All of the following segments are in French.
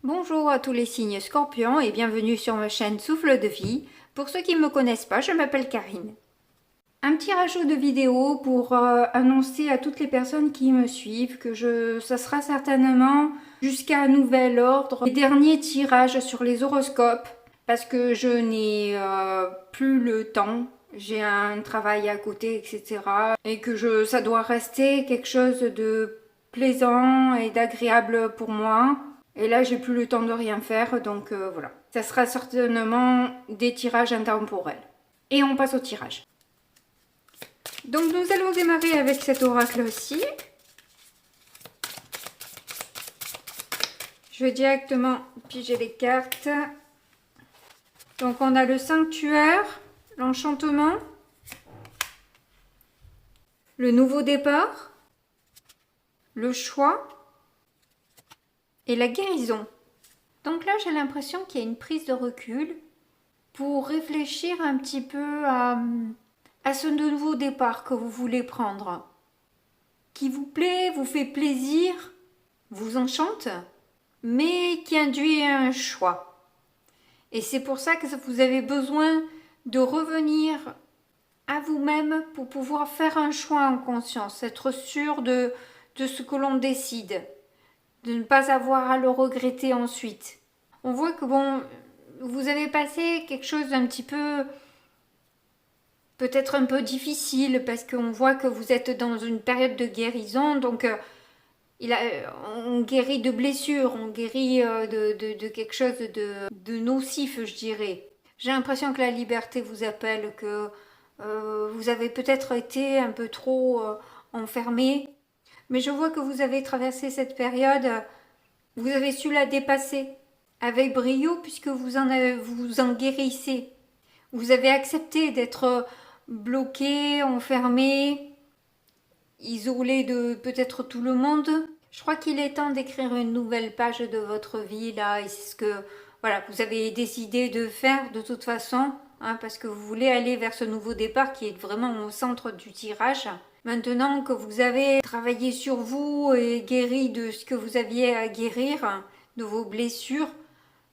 Bonjour à tous les signes Scorpions et bienvenue sur ma chaîne Souffle de Vie. Pour ceux qui ne me connaissent pas, je m'appelle Karine. Un petit rajout de vidéo pour annoncer à toutes les personnes qui me suivent que ça sera certainement jusqu'à un nouvel ordre les derniers tirages sur les horoscopes parce que je n'ai plus le temps. J'ai un travail à côté, etc. Et que ça doit rester quelque chose de plaisant et d'agréable pour moi. Et là, j'ai plus le temps de rien faire, donc voilà. Ça sera certainement des tirages intemporels. Et on passe au tirage. Donc nous allons démarrer avec cet oracle-ci. Je vais directement piger les cartes. Donc on a le sanctuaire, l'enchantement, le nouveau départ, le choix et la guérison. Donc là, j'ai l'impression qu'il y a une prise de recul pour réfléchir un petit peu à ce nouveau départ que vous voulez prendre, qui vous plaît, vous fait plaisir, vous enchante, mais qui induit un choix. Et c'est pour ça que vous avez besoin de revenir à vous-même pour pouvoir faire un choix en conscience, être sûr de ce que l'on décide, de ne pas avoir à le regretter ensuite. On voit que bon, vous avez passé quelque chose d'un petit peu, peut-être un peu difficile, parce qu'on voit que vous êtes dans une période de guérison, donc on guérit de blessures, on guérit de quelque chose de nocif, je dirais. J'ai l'impression que la liberté vous appelle, que vous avez peut-être été un peu trop enfermé, mais je vois que vous avez traversé cette période, vous avez su la dépasser avec brio puisque vous en guérissez. Vous avez accepté d'être bloqué, enfermé, isolé de peut-être tout le monde. Je crois qu'il est temps d'écrire une nouvelle page de votre vie là, et c'est ce que voilà, vous avez décidé de faire de toute façon, hein, parce que vous voulez aller vers ce nouveau départ qui est vraiment au centre du tirage. Maintenant que vous avez travaillé sur vous et guéri de ce que vous aviez à guérir, de vos blessures,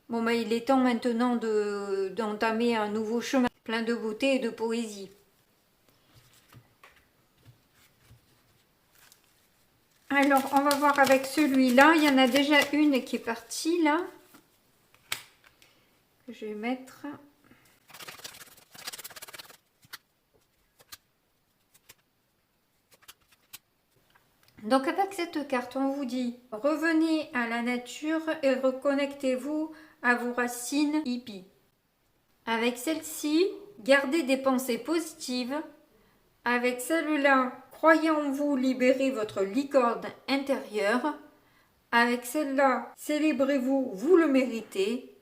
bon ben il est temps maintenant d'entamer un nouveau chemin plein de beauté et de poésie. Alors, on va voir avec celui-là. Il y en a déjà une qui est partie là. Que je vais mettre. Donc avec cette carte, on vous dit revenez à la nature et reconnectez-vous à vos racines hippies. Avec celle-ci, gardez des pensées positives. Avec celle-là, croyez en vous libérer votre licorne intérieure. Avec celle-là, célébrez-vous, vous le méritez.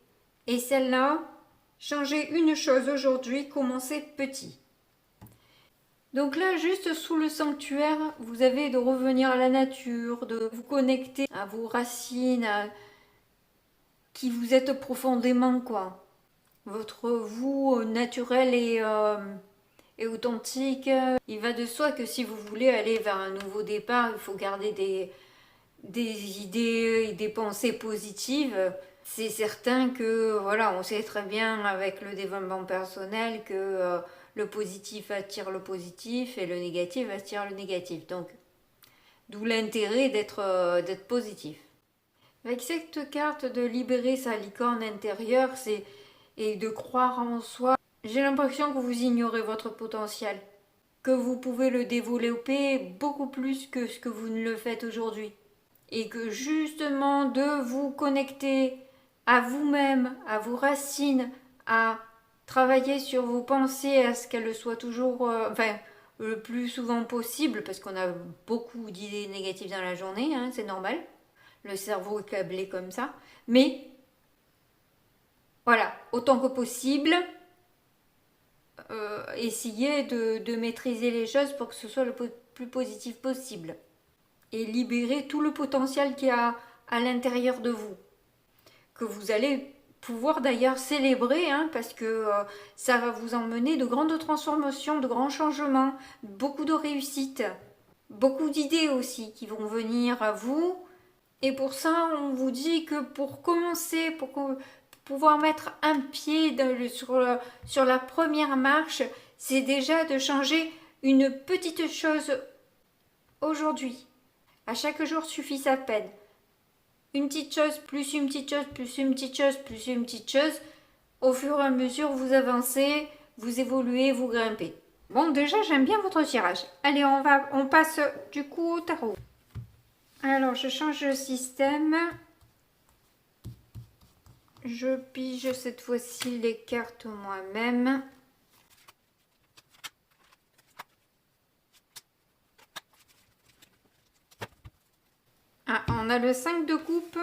Et celle-là, changez une chose aujourd'hui, commencez petit. Donc là, juste sous le sanctuaire, vous avez de revenir à la nature, de vous connecter à vos racines, à qui vous êtes profondément, quoi. Votre vous naturel et authentique. Il va de soi que si vous voulez aller vers un nouveau départ, il faut garder des idées et des pensées positives. C'est certain que, voilà, on sait très bien avec le développement personnel que le positif attire le positif et le négatif attire le négatif. Donc, d'où l'intérêt d'être positif. Avec cette carte de libérer sa licorne intérieure et de croire en soi, j'ai l'impression que vous ignorez votre potentiel, que vous pouvez le développer beaucoup plus que ce que vous ne le faites aujourd'hui. Et que justement de vous connecter à vous-même, à vos racines, à travailler sur vos pensées, à ce qu'elles soient toujours, le plus souvent possible, parce qu'on a beaucoup d'idées négatives dans la journée, hein, c'est normal. Le cerveau est câblé comme ça. Mais, voilà, autant que possible, essayez de maîtriser les choses pour que ce soit le plus positif possible. Et libérer tout le potentiel qu'il y a à l'intérieur de vous. Que vous allez pouvoir d'ailleurs célébrer, hein, parce que ça va vous emmener de grandes transformations, de grands changements, beaucoup de réussite, beaucoup d'idées aussi qui vont venir à vous Et pour ça, on vous dit que pour commencer, pour pouvoir mettre un pied sur la première marche, c'est déjà de changer une petite chose aujourd'hui. À chaque jour suffit sa peine. Une petite chose, plus une petite chose, plus une petite chose, plus une petite chose. Au fur et à mesure, vous avancez, vous évoluez, vous grimpez. Bon, déjà, j'aime bien votre tirage. Allez, on passe du coup au tarot. Alors, je change de système. Je pige cette fois-ci les cartes moi-même. Ah, on a le 5 de coupe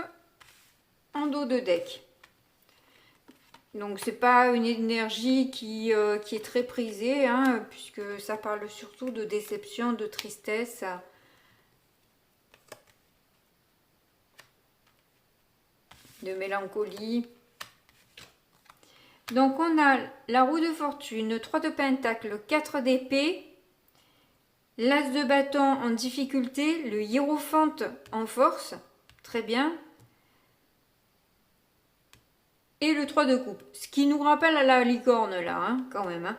en dos de deck. Donc c'est pas une énergie qui est très prisée, hein, puisque ça parle surtout de déception, de tristesse. De mélancolie. Donc on a la roue de fortune, 3 de pentacle, 4 d'épée, l'as de bâton en difficulté, le hiérophante en force, très bien, et le 3 de coupe, ce qui nous rappelle à la licorne là, hein, quand même. Hein.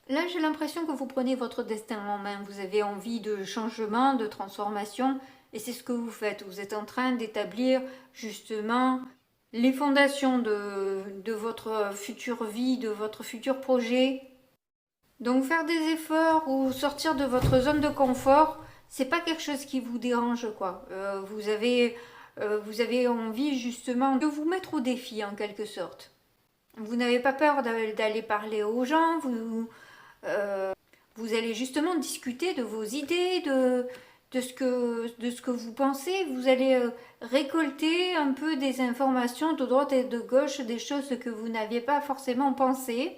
Là j'ai l'impression que vous prenez votre destin en main, vous avez envie de changement, de transformation, et c'est ce que vous faites, vous êtes en train d'établir justement les fondations de votre future vie, de votre futur projet. Donc faire des efforts ou sortir de votre zone de confort, c'est pas quelque chose qui vous dérange quoi. Vous avez envie justement de vous mettre au défi en quelque sorte. Vous n'avez pas peur d'aller parler aux gens, vous allez justement discuter de vos idées, de ce que vous pensez. Vous allez récolter un peu des informations de droite et de gauche, des choses que vous n'aviez pas forcément pensé.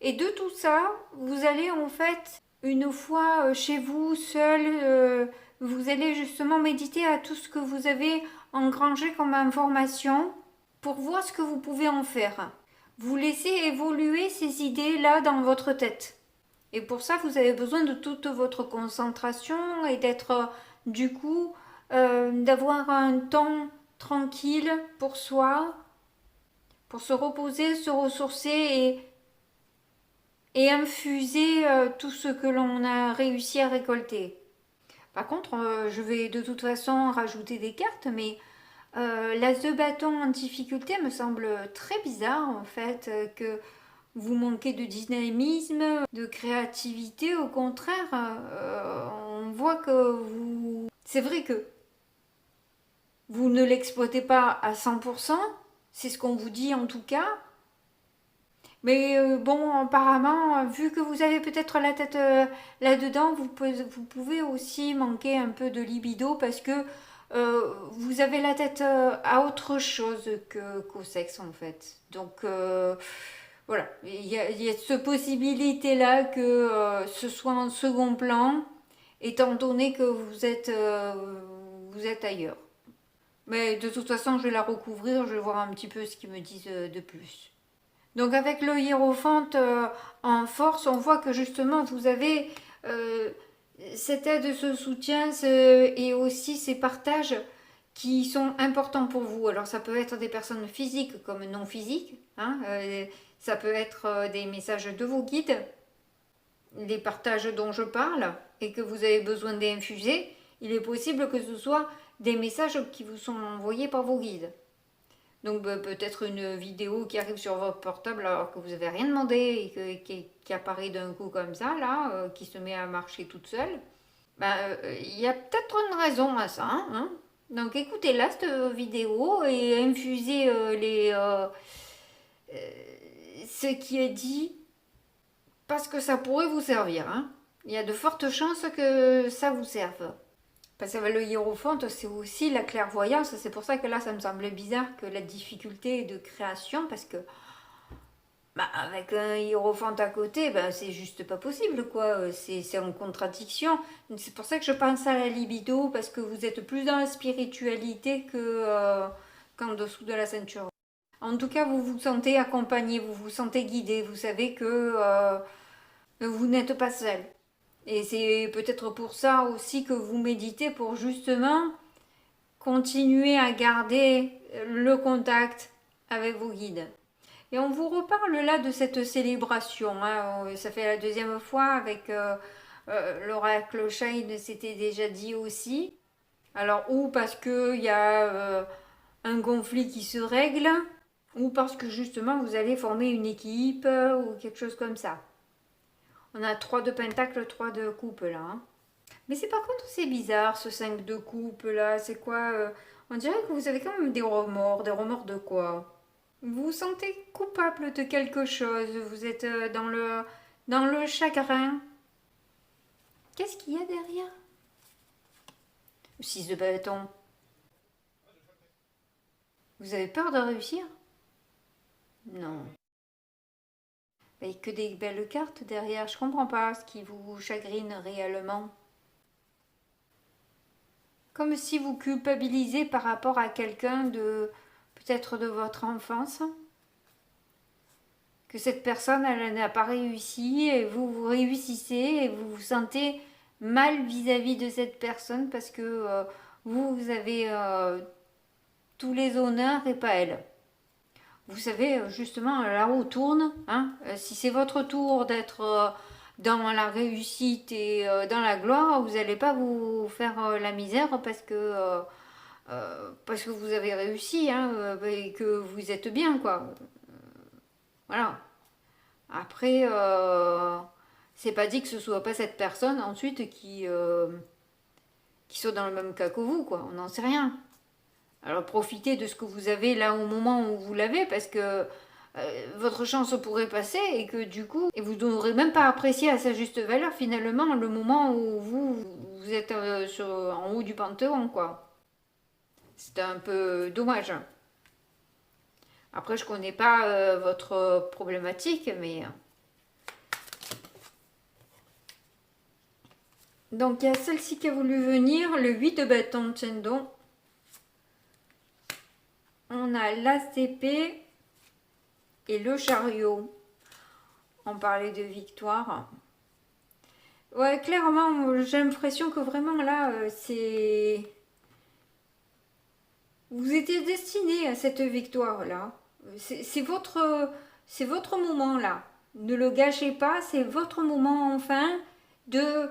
Et de tout ça, vous allez en fait, une fois chez vous, seul, vous allez justement méditer à tout ce que vous avez engrangé comme information pour voir ce que vous pouvez en faire. Vous laissez évoluer ces idées-là dans votre tête. Et pour ça, vous avez besoin de toute votre concentration et d'être, du coup, d'avoir un temps tranquille pour soi, pour se reposer, se ressourcer et infuser tout ce que l'on a réussi à récolter. Par contre, je vais de toute façon rajouter des cartes, mais l'as de bâton en difficulté me semble très bizarre en fait, que vous manquez de dynamisme, de créativité. Au contraire, on voit que vous... C'est vrai que vous ne l'exploitez pas à 100%, c'est ce qu'on vous dit en tout cas. Mais bon, apparemment, vu que vous avez peut-être la tête là-dedans, vous pouvez aussi manquer un peu de libido parce que vous avez la tête à autre chose qu'au sexe en fait. Donc voilà, il y a cette possibilité-là que ce soit en second plan, étant donné que vous êtes ailleurs. Mais de toute façon, je vais la recouvrir, je vais voir un petit peu ce qu'ils me disent de plus. Donc avec le hiérophante en force, on voit que justement vous avez cette aide, ce soutien et aussi ces partages qui sont importants pour vous. Alors ça peut être des personnes physiques comme non physiques, hein, ça peut être des messages de vos guides, les partages dont je parle et que vous avez besoin d'infuser. Il est possible que ce soit des messages qui vous sont envoyés par vos guides. Donc peut-être une vidéo qui arrive sur votre portable alors que vous n'avez rien demandé et qui apparaît d'un coup comme ça, là, qui se met à marcher toute seule. Il y a peut-être une raison à ça. Hein. Donc écoutez-la, cette vidéo, et infusez ce qui est dit parce que ça pourrait vous servir. Hein. Il y a de fortes chances que ça vous serve. Parce que le hiérophante, c'est aussi la clairvoyance. C'est pour ça que là, ça me semblait bizarre que la difficulté de création, parce que avec un hiérophante à côté, c'est juste pas possible, quoi. C'est en contradiction. C'est pour ça que je pense à la libido, parce que vous êtes plus dans la spiritualité qu'en dessous de la ceinture. En tout cas, vous vous sentez accompagné, vous vous sentez guidé, vous savez que vous n'êtes pas seul. Et c'est peut-être pour ça aussi que vous méditez, pour justement continuez à garder le contact avec vos guides. Et on vous reparle là de cette célébration. Hein. Ça fait la deuxième fois avec l'oracle Shine, c'était déjà dit aussi. Alors, ou parce qu'il y a un conflit qui se règle, ou parce que justement vous allez former une équipe ou quelque chose comme ça. On a 3 de pentacle, 3 de coupe là. Hein. Mais c'est par contre, c'est bizarre ce 5 de coupe là. C'est quoi On dirait que vous avez quand même des remords. Des remords de quoi? Vous vous sentez coupable de quelque chose. Vous êtes dans le chagrin. Qu'est-ce qu'il y a derrière? 6 de bâton. Vous avez peur de réussir? Non. Mais que des belles cartes derrière. Je comprends pas ce qui vous chagrine réellement. Comme si vous culpabilisez par rapport à quelqu'un de peut-être de votre enfance. Que cette personne, elle n'a pas réussi et vous réussissez et vous vous sentez mal vis-à-vis de cette personne parce que vous avez tous les honneurs et pas elle. Vous savez, justement, la roue tourne. Hein, si c'est votre tour d'être dans la réussite et dans la gloire, vous n'allez pas vous faire la misère parce que vous avez réussi hein, et que vous êtes bien, quoi. Voilà. Après, c'est pas dit que ce soit pas cette personne ensuite qui soit dans le même cas que vous, quoi. On n'en sait rien. Alors profitez de ce que vous avez là au moment où vous l'avez parce que votre chance pourrait passer et que du coup, et vous n'aurez même pas apprécié à sa juste valeur finalement le moment où vous êtes en haut du panthéon, quoi. C'est un peu dommage. Après, je connais pas votre problématique, mais... Donc, il y a celle-ci qui a voulu venir, le 8 de bâton de Chendon. On a l'as d'épée et le chariot. On parlait de victoire. Ouais, clairement, j'ai l'impression que vraiment là, c'est... Vous étiez destiné à cette victoire-là. C'est votre moment là. Ne le gâchez pas, c'est votre moment enfin de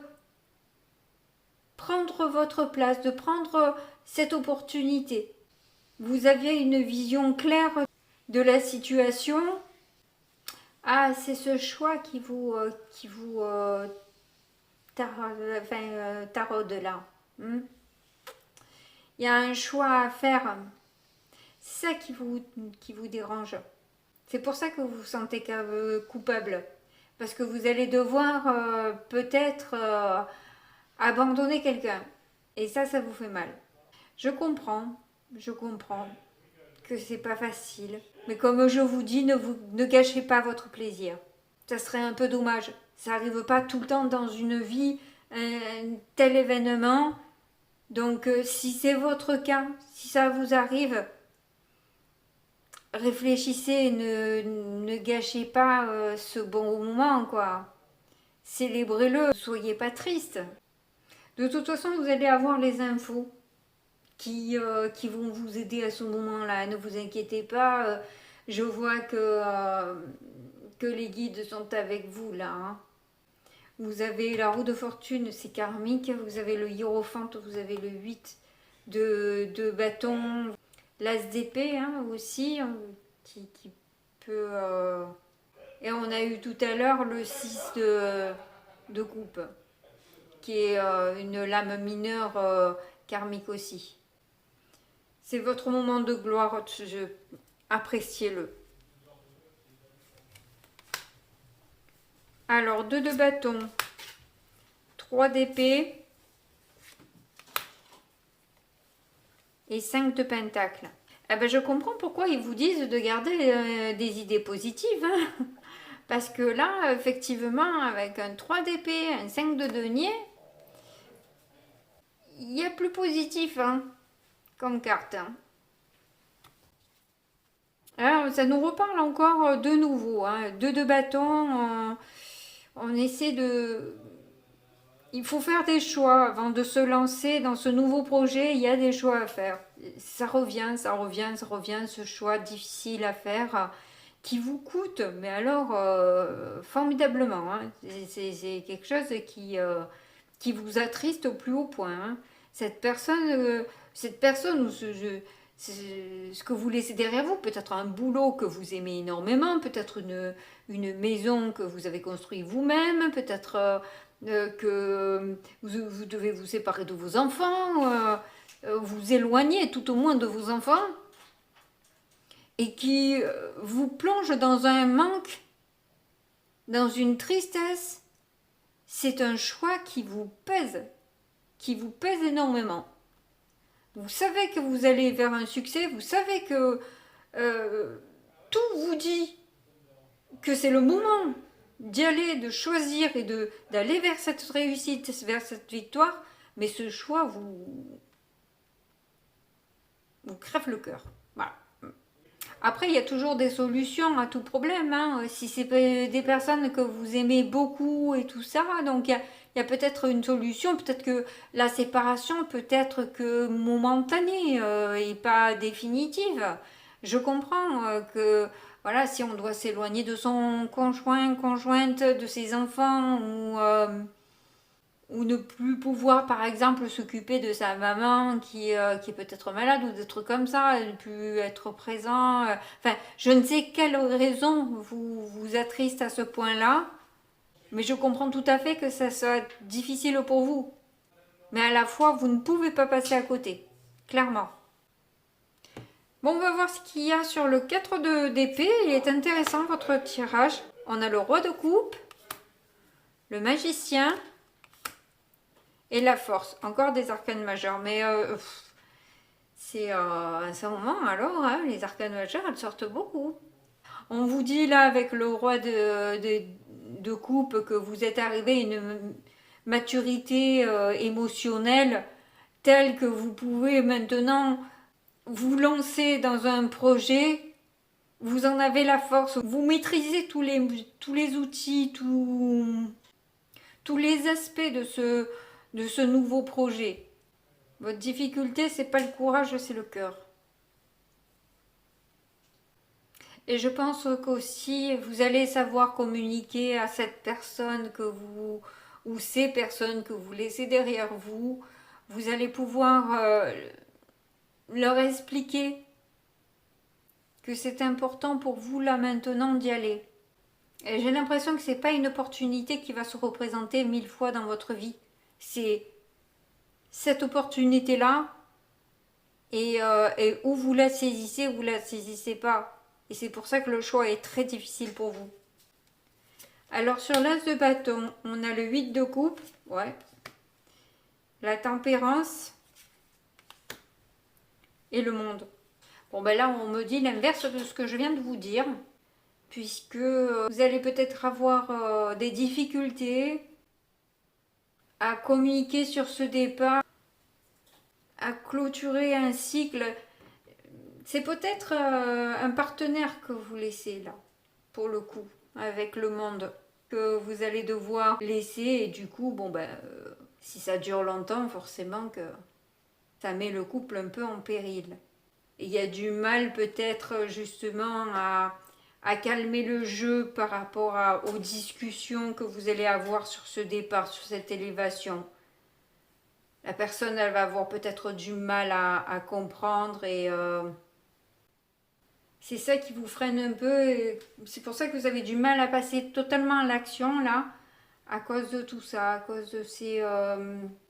prendre votre place, de prendre cette opportunité. Vous aviez une vision claire de la situation. Ah, c'est ce choix qui vous taraude là. Il y a un choix à faire. C'est ça qui vous dérange. C'est pour ça que vous vous sentez coupable. Parce que vous allez devoir peut-être abandonner quelqu'un. Et ça vous fait mal. Je comprends que c'est pas facile. Mais comme je vous dis, ne gâchez pas votre plaisir. Ça serait un peu dommage. Ça n'arrive pas tout le temps dans une vie, un tel événement. Donc si c'est votre cas, si ça vous arrive, réfléchissez et ne gâchez pas ce bon moment, quoi. Célébrez-le, ne soyez pas triste. De toute façon, vous allez avoir les infos qui vont vous aider à ce moment-là. Ne vous inquiétez pas, je vois que les guides sont avec vous là. Hein. Vous avez la roue de fortune, c'est karmique. Vous avez le hiérophant, vous avez le 8 de bâton. L'as d'épée hein, aussi, qui peut... Et on a eu tout à l'heure le 6 de coupe, qui est une lame mineure karmique aussi. C'est votre moment de gloire, appréciez-le. Alors, 2 de bâton, 3 d'épée et 5 de pentacle. Eh ben, je comprends pourquoi ils vous disent de garder des idées positives. Hein. Parce que là, effectivement, avec un 3 d'épée, un 5 de denier, il y a plus positif hein, comme carte. Hein. Alors, ça nous reparle encore de nouveau. Hein. 2 de bâton, on essaie de il faut faire des choix avant de se lancer dans ce nouveau projet. Il y a des choix à faire. Ça revient, ce choix difficile à faire qui vous coûte, mais alors formidablement. Hein. C'est quelque chose qui vous attriste au plus haut point. Hein. Cette personne ou ce que vous laissez derrière vous, peut-être un boulot que vous aimez énormément, peut-être une maison que vous avez construite vous-même, peut-être que vous devez vous séparer de vos enfants, vous éloigner tout au moins de vos enfants, et qui vous plonge dans un manque, dans une tristesse. C'est un choix qui vous pèse énormément. Vous savez que vous allez vers un succès, vous savez que tout vous dit que c'est le moment d'y aller, de choisir et d'aller vers cette réussite, vers cette victoire, mais ce choix vous crève le cœur. Voilà. Après, il y a toujours des solutions à tout problème. Hein. Si c'est des personnes que vous aimez beaucoup et tout ça, donc il y a peut-être une solution. Peut-être que la séparation peut être que momentanée et pas définitive. Je comprends que voilà, si on doit s'éloigner de son conjoint, conjointe, de ses enfants ou ne plus pouvoir par exemple s'occuper de sa maman qui est peut-être malade ou des trucs comme ça, ne plus être présent. Enfin, je ne sais quelle raison vous attriste à ce point-là, mais je comprends tout à fait que ça soit difficile pour vous. Mais à la fois, vous ne pouvez pas passer à côté, clairement. Bon, on va voir ce qu'il y a sur le 4 d'épée. Il est intéressant votre tirage. On a le roi de coupe, le magicien, et la force, encore des arcanes majeures, mais c'est à ce moment alors, hein, les arcanes majeures, elles sortent beaucoup. On vous dit là avec le roi de coupe que vous êtes arrivé à une maturité émotionnelle telle que vous pouvez maintenant vous lancer dans un projet, vous en avez la force, vous maîtrisez tous les outils, tous les aspects de ce nouveau projet. Votre difficulté, c'est pas le courage, c'est le cœur. Et je pense qu'aussi, vous allez savoir communiquer à cette personne ou ces personnes que vous laissez derrière vous. Vous allez pouvoir leur expliquer que c'est important pour vous là maintenant d'y aller. Et j'ai l'impression que c'est pas une opportunité qui va se représenter 1000 fois dans votre vie. C'est cette opportunité-là et où vous la saisissez ou vous la saisissez pas. Et c'est pour ça que le choix est très difficile pour vous. Alors sur l'as de bâton, on a le 8 de coupe, ouais, la tempérance et le monde. Bon ben là on me dit l'inverse de ce que je viens de vous dire, puisque vous allez peut-être avoir des difficultés à communiquer sur ce départ, à clôturer un cycle. C'est peut-être un partenaire que vous laissez là, pour le coup, avec le monde, que vous allez devoir laisser, et du coup, bon ben, si ça dure longtemps, forcément que ça met le couple un peu en péril. Il y a du mal peut-être justement à calmer le jeu par rapport aux discussions que vous allez avoir sur ce départ, sur cette élévation. La personne, elle va avoir peut-être du mal à comprendre et c'est ça qui vous freine un peu. C'est pour ça que vous avez du mal à passer totalement à l'action là, à cause de tout ça, à cause de ces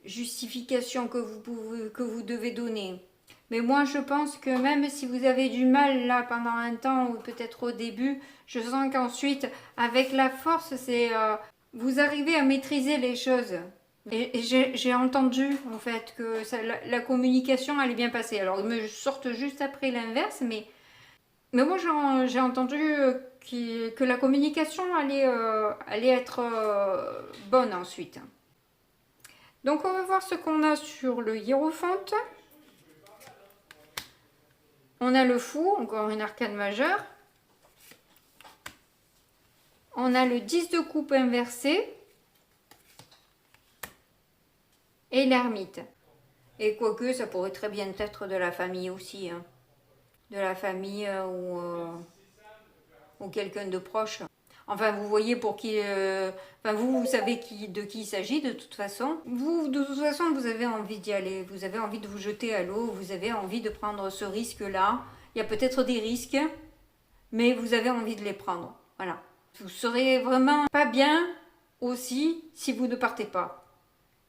justifications que vous devez donner. Mais moi, je pense que même si vous avez du mal là pendant un temps ou peut-être au début, je sens qu'ensuite, avec la force, vous arrivez à maîtriser les choses. Et j'ai entendu en fait que la communication allait bien passer. Alors, ils me sortent juste après l'inverse, mais moi j'ai entendu que la communication allait être bonne ensuite. Donc, on va voir ce qu'on a sur le hiérophante. On a le fou, encore une arcane majeure. On a le 10 de coupe inversé. et l'ermite. Et quoique, ça pourrait très bien être de la famille aussi, hein. De la famille ou quelqu'un de proche. Enfin, vous voyez pour qui... enfin, vous savez de qui il s'agit de toute façon. Vous, de toute façon, vous avez envie d'y aller. Vous avez envie de vous jeter à l'eau. Vous avez envie de prendre ce risque-là. Il y a peut-être des risques, mais vous avez envie de les prendre. Voilà. Vous serez vraiment pas bien aussi si vous ne partez pas.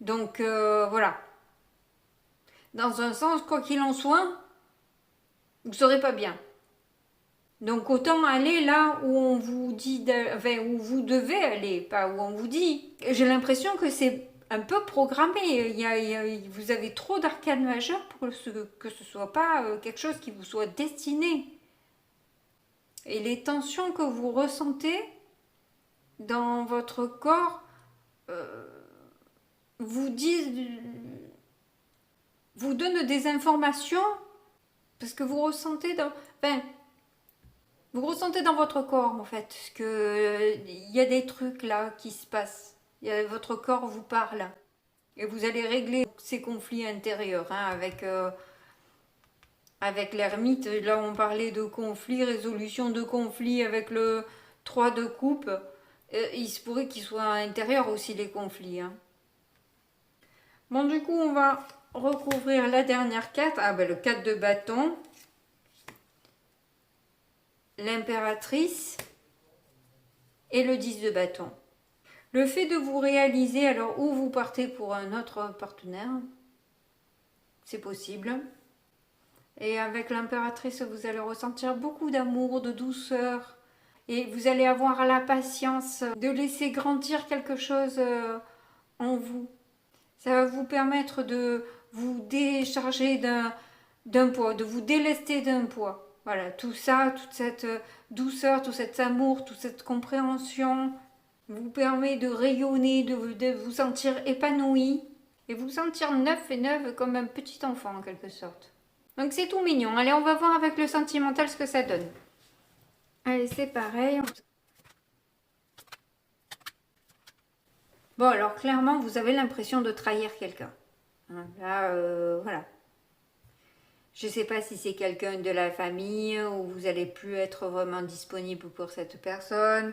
Donc, voilà. Dans un sens, quoi qu'il en soit, vous ne serez pas bien. Donc autant aller là où on vous dit, enfin, où vous devez aller, pas où on vous dit. J'ai l'impression que c'est un peu programmé. Vous avez trop d'arcades majeures pour que ce soit pas quelque chose qui vous soit destiné. Et les tensions que vous ressentez dans votre corps vous donnent des informations parce que vous ressentez vous ressentez dans votre corps, en fait, que il y a des trucs là qui se passent. Votre corps vous parle. Et vous allez régler ces conflits intérieurs hein, avec l'ermite. Là, on parlait de conflits, résolution de conflits avec le 3 de coupe. Il se pourrait qu'ils soient intérieurs aussi, les conflits. Hein. Bon, du coup, on va recouvrir la dernière carte. Ah, ben le 4 de bâton. L'impératrice et le 10 de bâton. Le fait de vous réaliser alors où vous partez pour un autre partenaire, c'est possible. Et avec l'impératrice, vous allez ressentir beaucoup d'amour, de douceur. Et vous allez avoir la patience de laisser grandir quelque chose en vous. Ça va vous permettre de vous décharger d'un poids, de vous délester d'un poids. Voilà, tout ça, toute cette douceur, tout cet amour, toute cette compréhension vous permet de rayonner, de vous sentir épanoui et vous sentir neuf et neuve comme un petit enfant en quelque sorte. Donc c'est tout mignon. Allez, on va voir avec le sentimental ce que ça donne. Allez, c'est pareil. Bon, alors clairement, vous avez l'impression de trahir quelqu'un. Là, voilà. Je ne sais pas si c'est quelqu'un de la famille ou vous n'allez plus être vraiment disponible pour cette personne.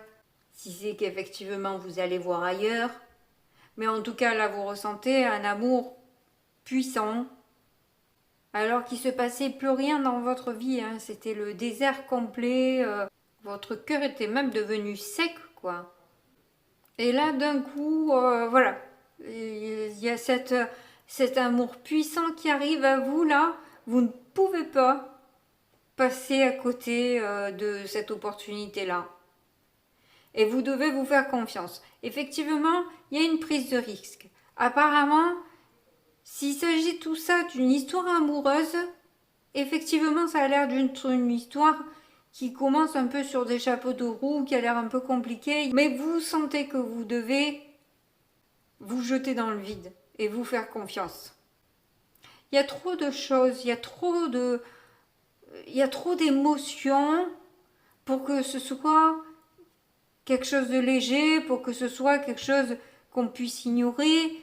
Si c'est qu'effectivement vous allez voir ailleurs. Mais en tout cas, là, vous ressentez un amour puissant. Alors qu'il ne se passait plus rien dans votre vie. Hein. C'était le désert complet. Votre cœur était même devenu sec, quoi. Et là, d'un coup, voilà. Il y a cet amour puissant qui arrive à vous, là. Vous ne pouvez pas passer à côté de cette opportunité-là. Et vous devez vous faire confiance. Effectivement, il y a une prise de risque. Apparemment, s'il s'agit tout ça d'une histoire amoureuse, effectivement, ça a l'air d'une histoire qui commence un peu sur des chapeaux de roue, qui a l'air un peu compliquée. Mais vous sentez que vous devez vous jeter dans le vide et vous faire confiance. Il y a trop de choses, il y a trop d'émotions pour que ce soit quelque chose de léger, pour que ce soit quelque chose qu'on puisse ignorer.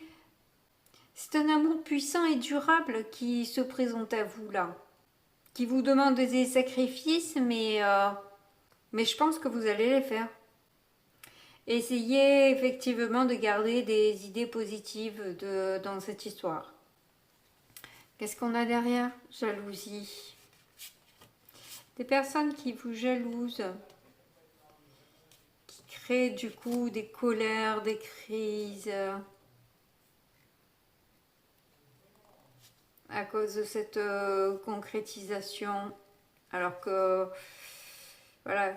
C'est un amour puissant et durable qui se présente à vous là, qui vous demande des sacrifices, mais je pense que vous allez les faire. Essayez effectivement de garder des idées positives dans cette histoire. Qu'est-ce qu'on a derrière? Jalousie. Des personnes qui vous jalousent, qui créent du coup des colères, des crises, à cause de cette concrétisation. Alors que, voilà,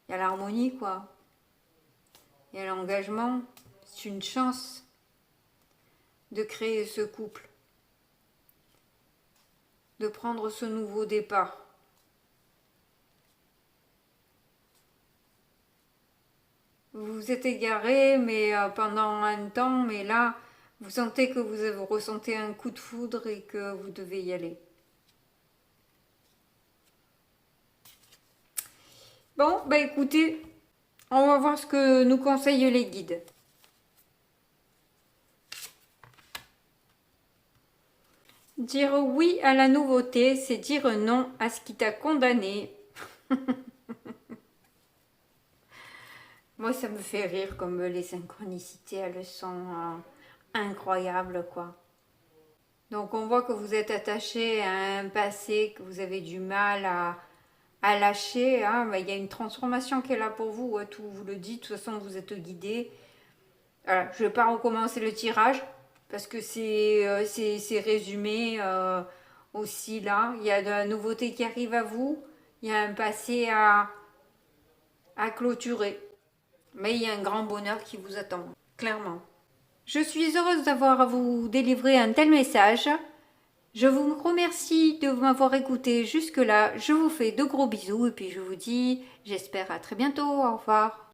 il y a l'harmonie, quoi. Il y a l'engagement. C'est une chance de créer ce couple, de prendre ce nouveau départ. Vous vous êtes égaré, mais pendant un temps, mais là, vous sentez que vous ressentez un coup de foudre et que vous devez y aller. Bon, bah écoutez, on va voir ce que nous conseillent les guides. Dire oui à la nouveauté, c'est dire non à ce qui t'a condamné. Moi, ça me fait rire comme les synchronicités, elles sont incroyables, quoi. Donc, on voit que vous êtes attaché à un passé que vous avez du mal à lâcher. Hein. Ben, il y a une transformation qui est là pour vous, hein, tout vous le dit. De toute façon, vous êtes guidé. Voilà, je ne vais pas recommencer le tirage parce que c'est résumé aussi là. Il y a de la nouveauté qui arrive à vous. Il y a un passé à clôturer. Mais il y a un grand bonheur qui vous attend, clairement. Je suis heureuse d'avoir à vous délivrer un tel message. Je vous remercie de m'avoir écouté jusque-là. Je vous fais de gros bisous et puis je vous dis, j'espère à très bientôt. Au revoir.